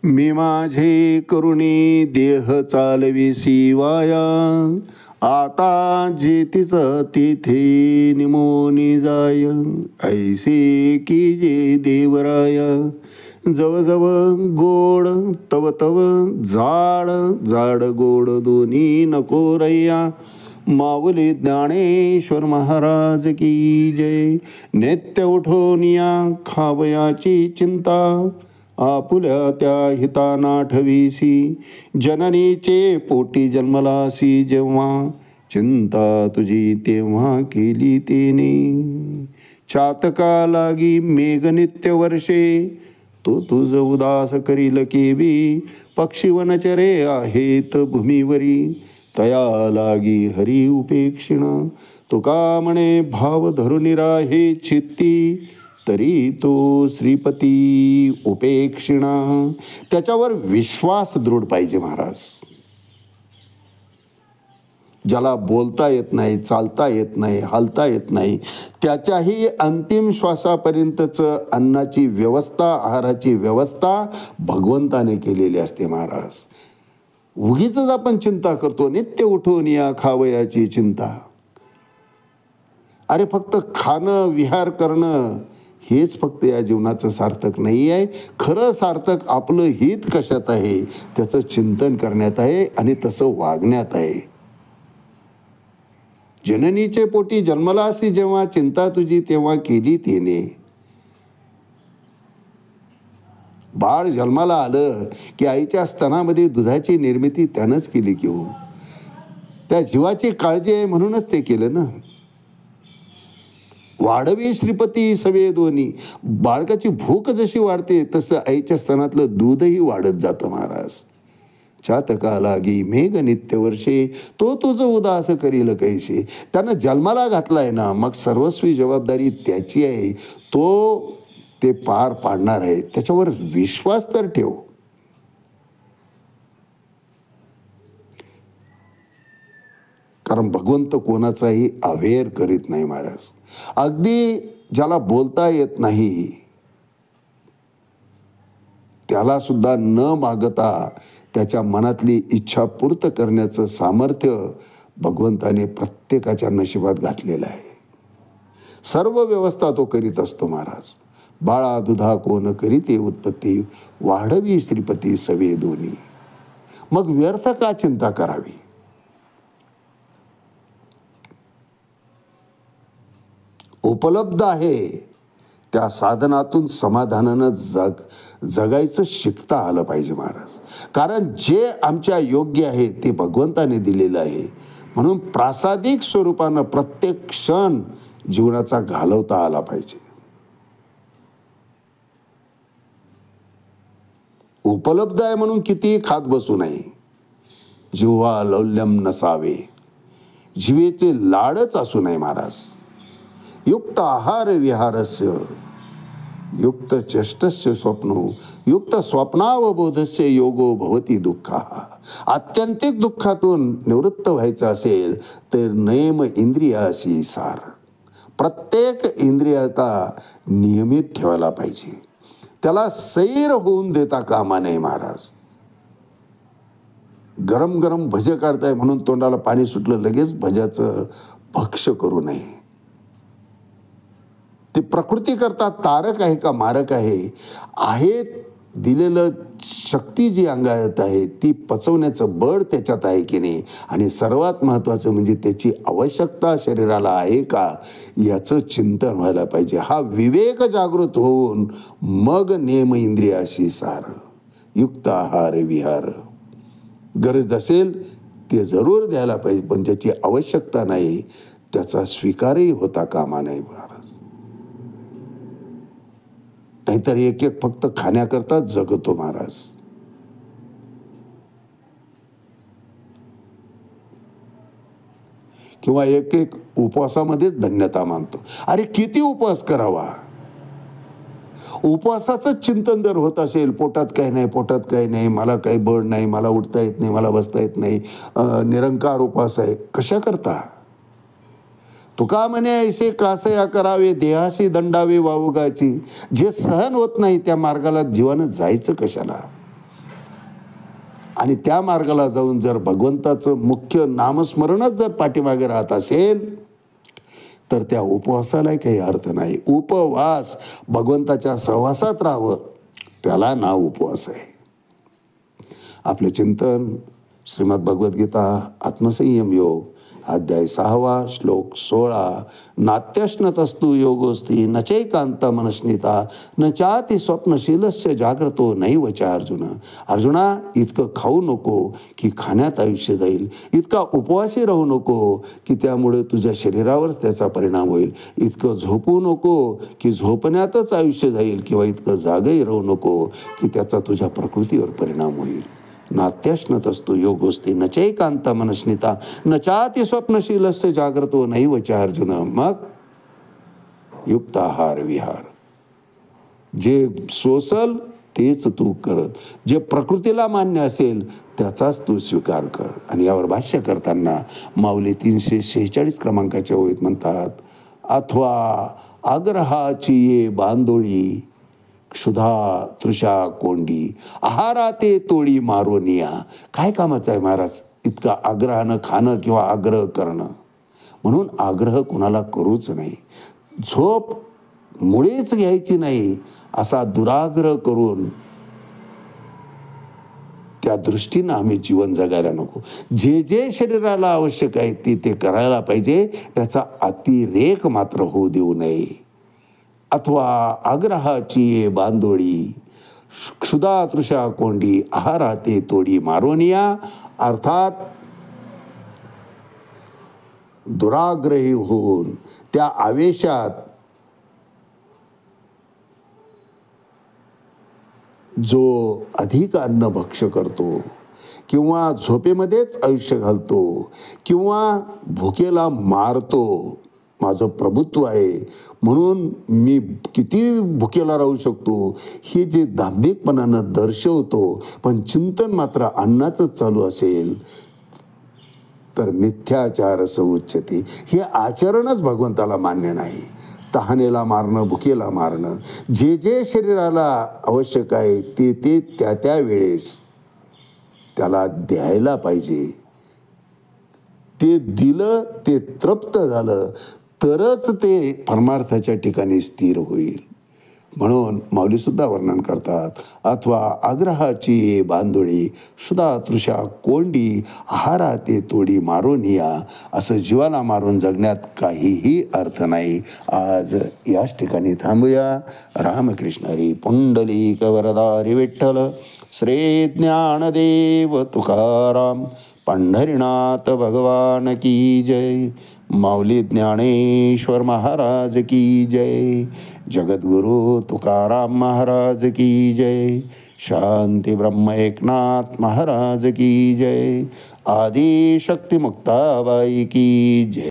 मी माझे करुणी देह चालविसी वाया, आता जेतीच तिथे निमोनी जाय. ऐसे की जे देवराया, जव जव गोड तव तव जाड जाड गोड दोन्ही नको रैया. माऊली ज्ञानेश्वर महाराज की जय. नित्य उठोनिया खावयाची चिंता, आपुल्या त्या हिता नाठवीसी. जननीचे पोटी जन्मलासी जेव्हा, चिंता तुझी तेव्हा केली तेने. चातका लागी मेघ नित्य वर्षे, तो तुझ उदास करील केवी. पक्षी वनचरे आहेत भूमीवरी, तया लागी हरी उपेक्षिण. तुका म्हणे भाव धरून राहे चित्ती, तरी तो श्रीपती उपेक्षिणा. त्याच्यावर विश्वास दृढ पाहिजे महाराज. ज्याला बोलता येत नाही, चालता येत नाही, हालता येत नाही, त्याच्याही अंतिम श्वासापर्यंतच अन्नाची व्यवस्था, आहाराची व्यवस्था भगवंताने केलेली असते महाराज. उगीच आपण चिंता करतो, नित्य उठून या खावयाची चिंता. अरे फक्त खाणं, विहार करणं हेच फक्त या जीवनाचं सार्थक नाही आहे. खरं सार्थक आपलं हित कशात आहे त्याचं चिंतन करण्यात आहे आणि तसं वागण्यात आहे. जननीचे पोटी जन्मलासी जेव्हा, चिंता तुझी तेव्हा केली तिने. बाळ जन्माला आलं की आईच्या स्तनामध्ये दुधाची निर्मिती त्यानंच केली की हो. त्या जीवाची काळजी आहे म्हणूनच ते केलं ना. वाढवी श्रीपती सवे दोन्ही. बाळकाची भूक जशी वाढते तसं आईच्या स्तनातलं दूधही वाढत जातं महाराज. चातका लागी मेघ नित्य वर्षे, तो तुझं उदास करील कैसे. त्यानं जन्माला घातलाय ना, मग सर्वस्वी जबाबदारी त्याची आहे. तो ते पार पाडणार आहे, त्याच्यावर विश्वास तर ठेव. कारण भगवंत कोणाचाही अवेर करीत नाही महाराज. अगदी ज्याला बोलता येत नाही त्याला सुद्धा न मागता त्याच्या मनातली इच्छा पूर्ण करण्याचं सामर्थ्य भगवंताने प्रत्येकाच्या नशिबात घातलेलं आहे. सर्व व्यवस्था तो करीत असतो महाराज. बाळा दुधा कोण करीते उत्पत्ती, वाढवी श्रीपती सवे दोन्ही. मग व्यर्थ का चिंता करावी. उपलब्ध आहे त्या साधनातून समाधानानं जगायचं शिकता आलं पाहिजे महाराज. कारण जे आमच्या योग्य आहे ते भगवंताने दिलेलं आहे. म्हणून प्रासादिक स्वरूपानं प्रत्येक क्षण जीवनाचा घालवता आला पाहिजे. उपलब्ध आहे म्हणून कितीही खात बसू नये. जिव्हा लौल्यम नसावे, जिवेचे लाडच असू नये महाराज. युक्त आहार विहारस्य, युक्त चेष्टस्य स्वप्नो, युक्त स्वप्नावबोधस्य योगो भवती दुःखा. आत्यंतिक दुःखातून निवृत्त व्हायचं असेल तर नेम इंद्रियासी सार. प्रत्येक इंद्रियाचा नियमित ठेवायला पाहिजे. त्याला सैर होऊन देता कामा नये महाराज. गरम गरम भजे काढताय म्हणून तोंडाला पाणी सुटलं लगेच भज्याचं भक्ष करू नये. ते प्रकृती करता तारक आहे का मारक आहे. आहे दिलेलं शक्ती जी अंगात आहे ती पचवण्याचं बळ त्याच्यात आहे की नाही, आणि सर्वात महत्त्वाचं म्हणजे त्याची आवश्यकता शरीराला आहे का याचं चिंतन व्हायला पाहिजे. हा विवेक जागृत होऊन मग नेम इंद्रियाशी सार, युक्त आहार विहार. गरज असेल ते जरूर द्यायला पाहिजे, पण ज्याची आवश्यकता नाही त्याचा स्वीकारही होता कामा नये महाराज. नाहीतर एक एक फक्त खाण्याकरता जगतो महाराज. किंवा एक एक उपवासामध्येच धन्यता मानतो. अरे किती उपवास करावा. उपवासाचं चिंतन जर होत असेल, पोटात काही नाही, पोटात काही नाही, मला काही बळ नाही, मला उठता येत नाही, मला बसता येत नाही, निरंकार उपवास आहे, कशा करता. तुका म्हणे ऐसे कासया करावे, देहाशी दंडावे वावगाची. जे सहन होत नाही त्या मार्गाला जीवानं जायचं कशाला. आणि त्या मार्गाला जाऊन जर भगवंताचं मुख्य नामस्मरणच जर पाठीमागे राहत असेल तर त्या उपवासालाही काही अर्थ नाही. उपवास भगवंताच्या सहवासात राहावं त्याला नाव उपवास आहे. आपले चिंतन श्रीमद भगवद्गीता आत्मसंयम योग अध्याय 6 श्लोक 16. नात्यश्नतस्तु योगोस्ति न चैकांत मनस्निता न चाति स्वप्नशीलस्य जाग्रतो नैव च अर्जुन. अर्जुना, इतकं खाऊ नको की खाण्यात आयुष्य जाईल, इतका उपवासी राहू नको की त्यामुळे तुझ्या शरीरावरच त्याचा परिणाम होईल, इतकं झोपू नको की झोपण्यातच आयुष्य जाईल, किंवा इतकं जागही राहू नको की त्याचा तुझ्या प्रकृतीवर परिणाम होईल. नात्यश्नतस्तु योगोस्ति न चैकांत मनस्निता न चाति स्वप्नशीलस्य जाग्रतो नैव च अर्जुन. मग युक्त आहार विहार, जे सोसल तेच तू करत, जे प्रकृतीला मान्य असेल त्याचाच तू स्वीकार कर. आणि यावर भाष्य करताना माऊली 346 क्रमांकाच्या ओळीत म्हणतात, अथवा आग्रहाची ये बांधोळी क्षुधा तृषा कोंडी आहारा ते तोडी मारोनिया. काय कामाचं आहे महाराज इतका आग्रहानं खाणं किंवा आग्रह करणं? म्हणून आग्रह कुणाला करूच नाही. झोप मुळेच घ्यायची नाही असा दुराग्रह करून त्या दृष्टीनं आम्ही जीवन जगायला नको. जे जे शरीराला आवश्यक आहे ते करायला पाहिजे, त्याचा अतिरेक मात्र होऊ देऊ नये. अथवा आग्रहाची बांधोळी क्षुधा तृषा कोंडी आहारा ते तोडी मारोनिया. अर्थात दुराग्रही होऊन त्या आवेशात जो अधिक अन्न भक्ष्य करतो किंवा झोपेमध्येच आयुष्य घालतो किंवा भुकेला मारतो, माझं प्रभुत्व आहे म्हणून मी किती भुकेला राहू शकतो, हे जे दांभिकपणानं दर्शवतो पण चिंतन मात्र अन्नाचंच चालू असेल तर मिथ्याचार समुच्यते. हे आचरणच भगवंताला मान्य नाही. तहानेला मारणं, भुकेला मारणं, जे जे शरीराला आवश्यक आहे ते त्या वेळेस त्याला द्यायला पाहिजे. ते दिलं, ते तृप्त झालं तरच ते परमार्थाच्या ठिकाणी स्थिर होईल. म्हणून माऊली सुद्धा वर्णन करतात, अथवा आग्रहाची बांधोळी क्षुधा तृषा कोंडी आहारा ते तोडी मारोनिया. असं जीवाला मारून जगण्यात काहीही अर्थ नाही. आज याच ठिकाणी थांबूया. रामकृष्ण हरी. पुंडलिक वरदारी विठ्ठल श्री ज्ञानदेव तुकाराम पंढरीनाथ भगवान की जय. माऊली ज्ञानेश्वर महाराज की जय. जगद्गुरु तुकाराम महाराज की जय. शांती ब्रह्म एकनाथ महाराज की जय. आदि शक्ती मुक्ताबाई की जय.